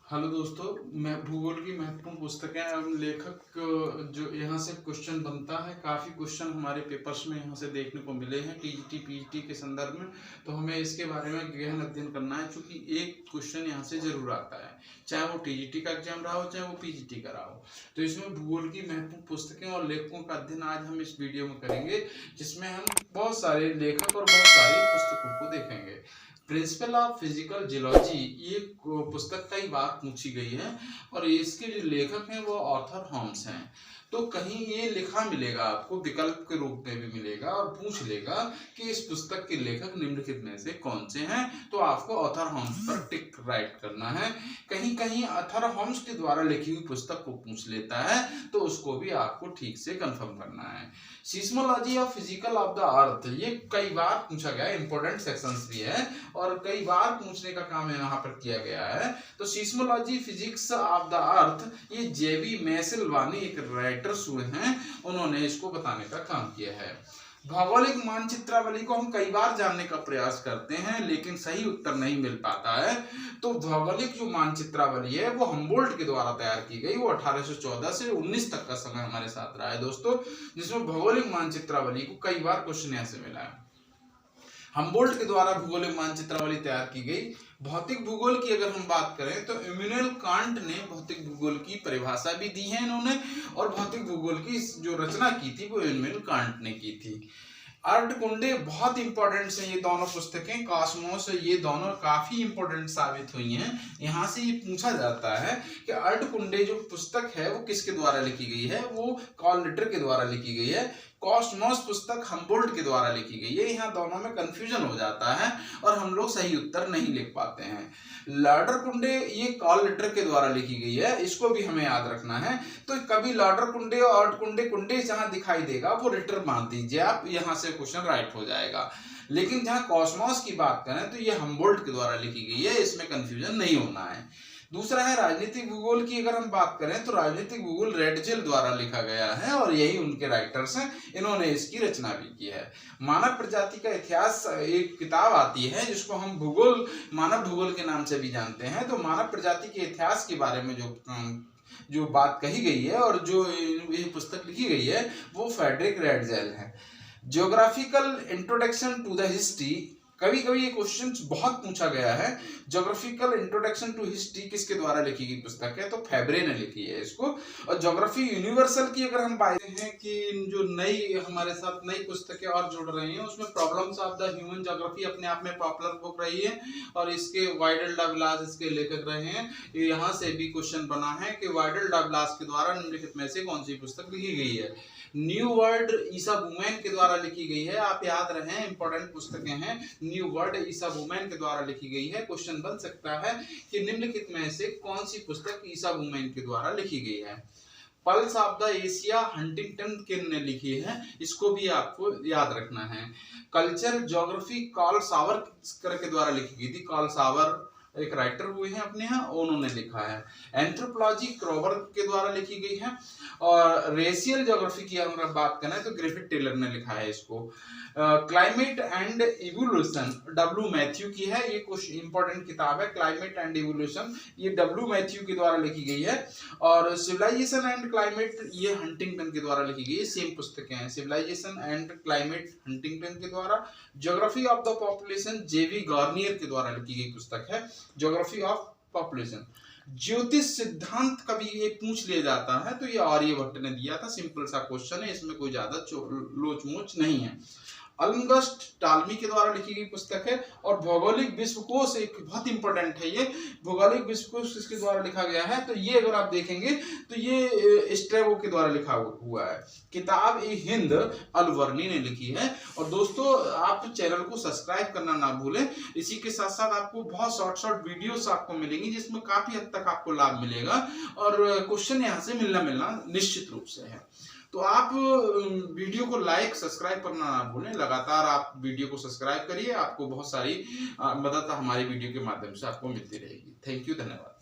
Hello दोस्तों, मैं भूगोल की महत्वपूर्ण पुस्तकें एवं लेखक जो यहाँ से क्वेश्चन बनता है। काफ़ी क्वेश्चन हमारे पेपर्स में यहाँ से देखने को मिले हैं टीजीटी पीजीटी के संदर्भ में। तो हमें इसके बारे में गहन अध्ययन करना है, क्योंकि एक क्वेश्चन यहाँ से जरूर आता है, चाहे वो टीजीटी का एग्जाम रहा हो चाहे वो पीजीटी का रहा हो। तो इसमें भूगोल की महत्वपूर्ण पुस्तकें और लेखकों का अध्ययन आज हम इस वीडियो में करेंगे, जिसमें हम बहुत सारे लेखक और बहुत सारी पुस्तकों को देखेंगे। प्रिंसिपल ऑफ फिजिकल जियोलॉजी ये पुस्तक कई बार पूछी गई है और इसके जो लेखक हैं वो ऑथर हॉम्स हैं। तो कहीं ये लिखा मिलेगा आपको, विकल्प के रूप में भी मिलेगा और पूछ लेगा कि इस पुस्तक के लेखक निम्नलिखित में से कौन से हैं, तो आपको ऑथर हॉम्स पर टिक राइट करना है। कहीं कहीं ऑथर हॉम्स के द्वारा लिखी हुई पुस्तक को पूछ लेता है, तो उसको भी आपको ठीक से कंफर्म करना है। Seismology of physical of the earth ये कई बार पूछा गया, इंपॉर्टेंट सेक्शंस भी है और कई बार पूछने का काम यहाँ पर किया गया है। तो seismology physics of the earth ये जेवी मैसेलवानी एक राइटर्स हुए हैं, उन्होंने इसको बताने का काम किया है। भौगोलिक मानचित्रावली को हम कई बार जानने का प्रयास करते हैं, लेकिन सही उत्तर नहीं मिल पाता है। तो भौगोलिक जो मानचित्रावली है वो हम्बोल्ट के द्वारा तैयार की गई, वो 1814 से 19 तक का समय हमारे साथ रहा है दोस्तों, जिसमें भौगोलिक मानचित्रावली को कई बार क्वेश्चन ऐसे मिला है। हम्बोल्ट के द्वारा भूगोलिक मानचित्रावली तैयार की गई। भौतिक भूगोल की अगर हम बात करें तो इमैनुएल कांट ने भौतिक भूगोल की परिभाषा भी दी है इन्होंने, और भौतिक भूगोल की जो रचना की थी वो इमैनुएल कांट ने की थी। अर्धकुंडे बहुत इंपॉर्टेंट है, ये दोनों पुस्तकें कॉस्मोस ये दोनों काफी इंपॉर्टेंट साबित हुई हैं। यहाँ से ये पूछा जाता है कि अर्धकुंडे जो पुस्तक है वो किसके द्वारा लिखी गई है, वो कार्ल लिटर के द्वारा लिखी गई है। कॉस्मोस पुस्तक हम्बोल्ट के द्वारा लिखी गई है। यहाँ दोनों में कंफ्यूजन हो जाता है और हम लोग सही उत्तर नहीं लिख पाते हैं। लाडरकुंडे ये कार्ल लिटर के द्वारा लिखी गई है, इसको भी हमें याद रखना है। तो कभी लाडरकुंडे और अर्धकुंडे कुंडे जहां दिखाई देगा वो रिटर मान दीजिए आप, यहाँ से क्वेश्चन राइट हो जाएगा। लेकिन जहां कॉस्मोस की बात करें तो ये हम्बोल्ट के द्वारा लिखी गई है, इसमें कंफ्यूजन नहीं होना है। दूसरा है राजनीतिक भूगोल की अगर हम बात करें तो राजनीतिक भूगोल रेडजेल द्वारा लिखा गया है और यही उनके राइटर्स हैं, इन्होंने इसकी रचना भी की है। मानव प्रजाति का इतिहास एक किताब आती है जिसको हम भूगोल मानव भूगोल के नाम से भी जानते हैं। तो मानव प्रजाति के इतिहास के बारे में जो बात कही गई है और जो ये पुस्तक लिखी गई है वो फ्रेडरिक रेडजेल है। Geographical introduction to the history, कभी कभी ये क्वेश्चन बहुत पूछा गया है। ज्योग्राफिकल इंट्रोडक्शन टू हिस्ट्री किसके द्वारा लिखी गई पुस्तक है, तो फेब्रे ने लिखी है इसको। और ज्योग्राफी यूनिवर्सल की अगर हम बात हैं कि जो नई हमारे साथ नई पुस्तकें और जुड़ रही हैं, उसमें problems of the human geography अपने आप में पॉपुलर बुक रही है और इसके वाइडल डगलास इसके लेखक रहे हैं। यहाँ से भी क्वेश्चन बना है कि वाइडल डगलास के द्वारा निम्नलिखित में से कौन सी पुस्तक लिखी गई है। न्यू वर्ल्ड ईसा वुमैन के द्वारा लिखी गई है, आप याद रखें इंपॉर्टेंट पुस्तकें हैं। न्यू वर्ल्ड ईसा वुमैन के द्वारा लिखी गई है। क्वेश्चन बन सकता है कि निम्नलिखित में से कौन सी पुस्तक ईसा वुमैन के द्वारा लिखी गई है। Pulse of the Asia Huntington किन ने लिखी है, इसको भी आपको याद रखना है। कल्चर ज्योग्राफी कार्ल सावर के द्वारा लिखी गई थी, कार्ल सावर एक राइटर हुए हैं अपने यहाँ, उन्होंने लिखा है। एंथ्रोपोलॉजी क्रोवर के द्वारा लिखी गई है। और रेशियल ज्योग्राफी की अगर बात करें तो ग्रिफिथ टेलर ने लिखा है इसको। Climate and evolution W Matthew की है, ये कुछ इंपॉर्टेंट किताब है। क्लाइमेट एंड इवोल्यूशन ये डब्ल्यू मैथ्यू के द्वारा लिखी गई है। और सिविलाइजेशन एंड क्लाइमेट ये हंटिंगटन के द्वारा लिखी गई है। सेम पुस्तकें हैं, सिविलाइजेशन एंड क्लाइमेट हंटिंगटन के द्वारा। ज्योग्राफी ऑफ द पॉपुलेशन जेवी गार्नियर के द्वारा लिखी गई पुस्तक है, ज्योग्राफी ऑफ पॉपुलेशन। ज्योतिष सिद्धांत कभी ये पूछ लिया जाता है तो ये आर्यभट्ट ने दिया था, सिंपल सा क्वेश्चन है, इसमें कोई ज्यादा लोच मोच नहीं है। अगस्टस टॉलमी के द्वारा लिखी गई पुस्तक है। और भौगोलिक विश्वकोश एक बहुत इंपॉर्टेंट है, ये भौगोलिक विश्वकोश किसके द्वारा लिखा गया है, तो ये अगर आप देखेंगे तो ये स्ट्रैबो के द्वारा लिखा हुआ है। किताब ए हिंद अलवर्नी ने लिखी है। और दोस्तों आप चैनल को सब्सक्राइब करना ना भूलें, इसी के साथ साथ आपको बहुत शॉर्ट वीडियोस आपको मिलेंगी जिसमें काफी हद तक आपको लाभ मिलेगा और क्वेश्चन यहाँ से मिलना निश्चित रूप से है। तो आप वीडियो को लाइक सब्सक्राइब करना ना भूलें, लगातार आप वीडियो को सब्सक्राइब करिए, आपको बहुत सारी मदद हमारी वीडियो के माध्यम से आपको मिलती रहेगी। थैंक यू, धन्यवाद।